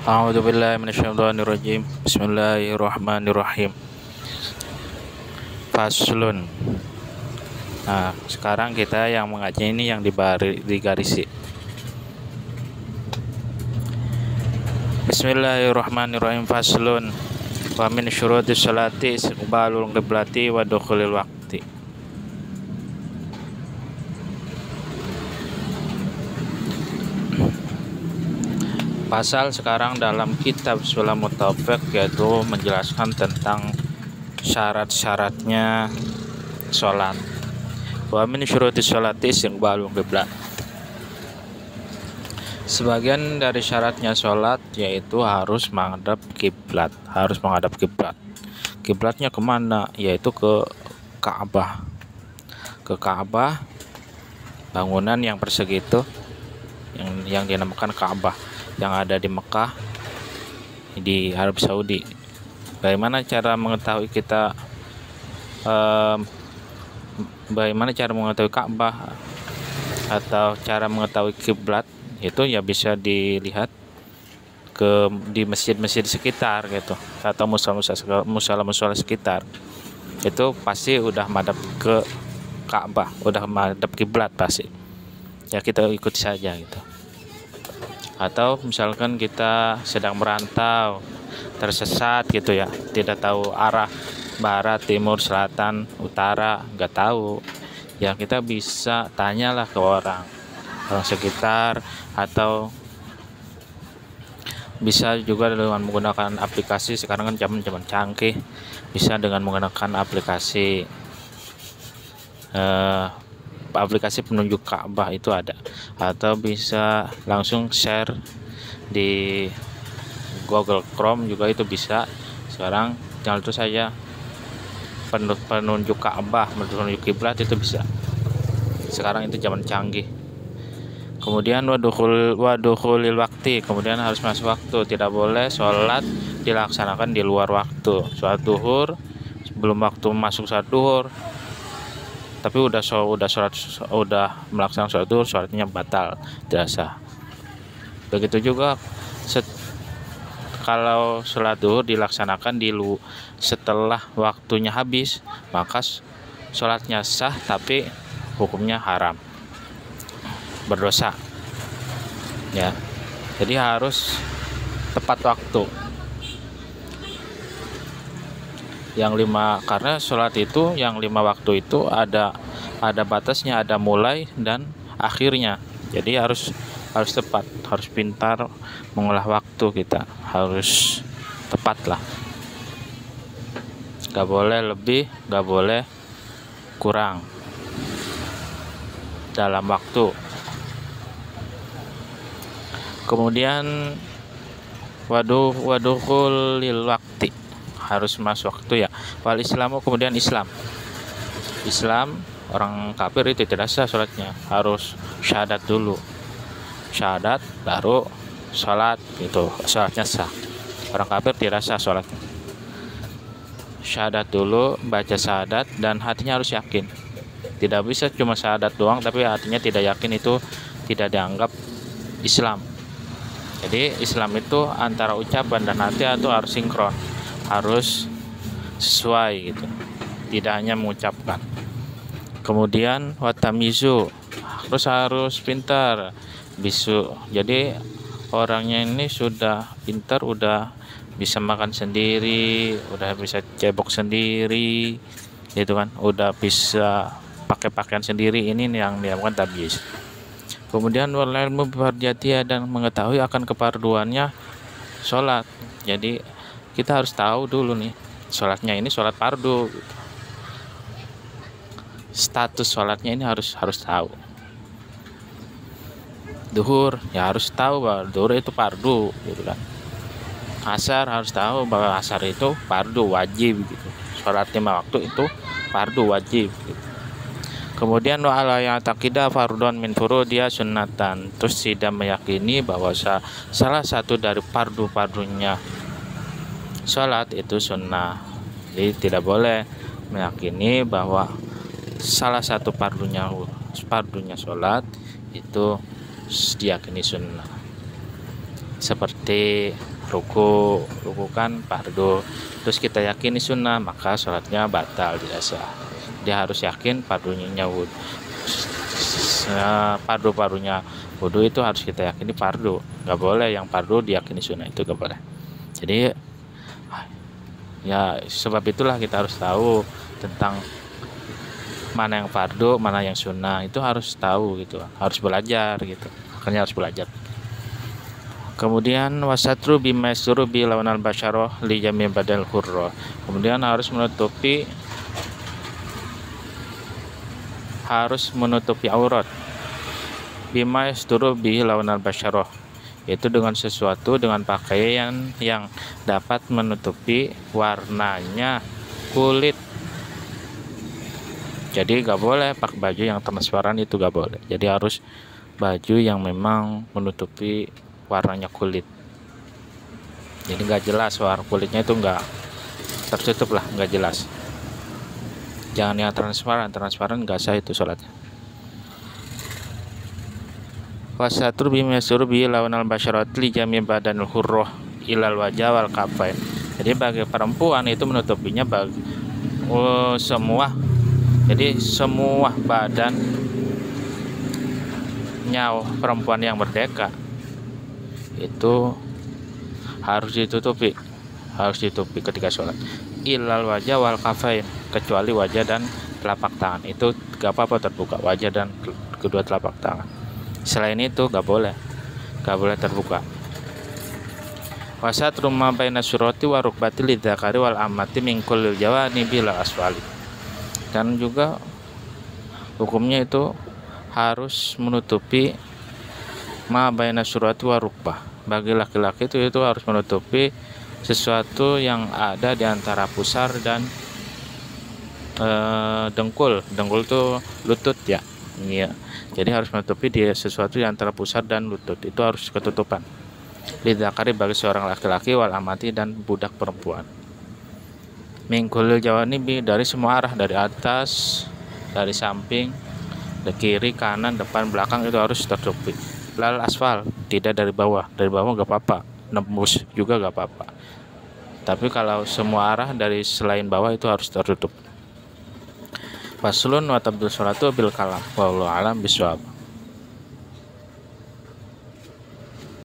A'udzubillahi minasyaitonirrajim. Bismillahirrahmanirrahim. Faslun. Nah, sekarang kita yang mengaji ini yang digarisi. Bismillahirrahmanirrahim. Faslun. Wa min syurutis sholati istiqbalul qiblati wa dukhulil waqti. Pasal sekarang dalam kitab Sulamut Taufiq yaitu menjelaskan tentang syarat-syaratnya sholat. Wa min syurutis sholati istiqbalul qiblat. Sebagian dari syaratnya sholat yaitu harus menghadap kiblat, Kiblatnya kemana? Yaitu ke Ka'bah. Ke Ka'bah, bangunan yang persegi itu yang dinamakan Ka'bah, yang ada di Mekah di Arab Saudi. Bagaimana cara mengetahui Ka'bah atau cara mengetahui kiblat? Itu ya bisa dilihat di masjid-masjid sekitar gitu, atau musola sekitar. Itu pasti udah madhab ke Ka'bah, udah madhab kiblat pasti. Ya kita ikut saja gitu. Atau misalkan kita sedang merantau, tersesat gitu ya, tidak tahu arah barat, timur, selatan, utara, nggak tahu, ya kita bisa tanyalah ke orang sekitar, atau bisa juga dengan menggunakan aplikasi. Sekarang kan zaman canggih, bisa dengan menggunakan aplikasi penunjuk Ka'bah itu ada, atau bisa langsung share di Google Chrome juga itu bisa. Sekarang tinggal itu saja penunjuk Ka'bah, penunjuk kiblat itu bisa. Sekarang itu zaman canggih. Kemudian wadukhulil waktu, kemudian harus masuk waktu. Tidak boleh sholat dilaksanakan di luar waktu. Sholat duhur sebelum waktu masuk sholat duhur, tapi udah melaksanakan sholat duhur, sholatnya batal, tidak sah. Begitu juga kalau sholat duhur dilaksanakan setelah waktunya habis, maka sholatnya sah tapi hukumnya haram, berdosa ya. Jadi harus tepat waktu. Karena sholat itu yang 5 waktu itu ada batasnya, ada mulai dan akhirnya. Jadi harus tepat, harus pintar mengolah waktu, kita harus tepat lah. Gak boleh lebih, gak boleh kurang dalam waktu. Kemudian wadukhulil waktu, harus masuk waktu ya. Wal Islamu, kemudian Islam orang kafir itu tidak sah sholatnya, harus syahadat dulu, syahadat baru sholat gitu, sholatnya sah. Orang kafir tidak sah sholatnya, syahadat dulu, baca syahadat dan hatinya harus yakin. Tidak bisa cuma syahadat doang tapi hatinya tidak yakin, itu tidak dianggap Islam. Jadi Islam itu antara ucapan dan hati itu harus sinkron, harus sesuai gitu, tidak hanya mengucapkan. Kemudian watamizu, harus pintar bisu. Jadi orangnya ini sudah pintar, udah bisa makan sendiri, udah bisa cebok sendiri gitu kan, udah bisa pakai pakaian sendiri, ini yang dinamakan tamyiz. Kemudian wal ilmu bifardiyatiha, dan mengetahui akan keparduannya sholat. Jadi kita harus tahu dulu nih, sholatnya ini sholat fardu gitu. Status sholatnya ini harus tahu. Duhur ya harus tahu bahwa duhur itu fardu gitu kan. Asar harus tahu bahwa asar itu fardu wajib gitu. Sholat 5 waktu itu fardu wajib gitu. Kemudian wa ala ya'taqida fardhon min furudiya sunnatan, terus tidak meyakini bahwa salah satu dari fardu-fardunya sholat itu sunnah. Jadi tidak boleh meyakini bahwa salah satu fardunya sholat itu diyakini sunnah. seperti ruku kan fardu, terus kita yakini sunnah, maka sholatnya batal, tidak sah. Dia harus yakin fardunya wudhu, fardu-fardunya wudhu itu harus kita yakini fardu, nggak boleh yang fardu diyakini sunnah, itu nggak boleh. Jadi ya sebab itulah kita harus tahu tentang mana yang fardu, mana yang sunnah, itu harus tahu gitu, harus belajar gitu, makanya harus belajar. Kemudian wasatru bima yasturu bi lawanal basyaroh li jami badal hurro. Kemudian harus menutupi aurat bima yasturu bi lawanal basyaroh, yaitu dengan sesuatu, dengan pakaian yang dapat menutupi warnanya kulit. Jadi gak boleh pakai baju yang transparan, itu gak boleh. Jadi harus baju yang memang menutupi warnanya kulit. Jadi nggak jelas warna kulitnya, itu nggak tertutup lah, nggak jelas. Jangan yang transparan nggak sah itu sholatnya. Wasatur bima yasturu bi lawanal basyarat li jami badanul hurroh ilal wajah wal kafain. Jadi bagi perempuan itu menutupinya bagi semua. Jadi semua badan nyawa perempuan yang merdeka itu harus ditutupi ketika sholat. Ilal wajah wal kafain, kecuali wajah dan telapak tangan, itu gak apa-apa terbuka wajah dan kedua telapak tangan. Selain itu gak boleh terbuka. Wasat rumah baina surati wa rukbati lidzakari wal amati min kullil jawani bila aswali. Dan juga hukumnya itu harus menutupi ma baina surati wa rukbah. Bagi laki-laki itu harus menutupi sesuatu yang ada di antara pusar dan dengkul itu lutut ya. Iya. Jadi harus menutupi sesuatu di antara pusar dan lutut, itu harus ketutupan. Lidzakari bagi seorang laki-laki wal amati dan budak perempuan. Mingkul jawanibi, dari semua arah, dari atas, dari samping, dari kiri, kanan, depan, belakang, itu harus tertutupi. Lal asfal, tidak dari bawah gak apa-apa, nembus juga gak apa-apa. Tapi kalau semua arah dari selain bawah itu harus tertutup. Faslun wa tabdul sholatu bil kalam, wallahu alam bisawab.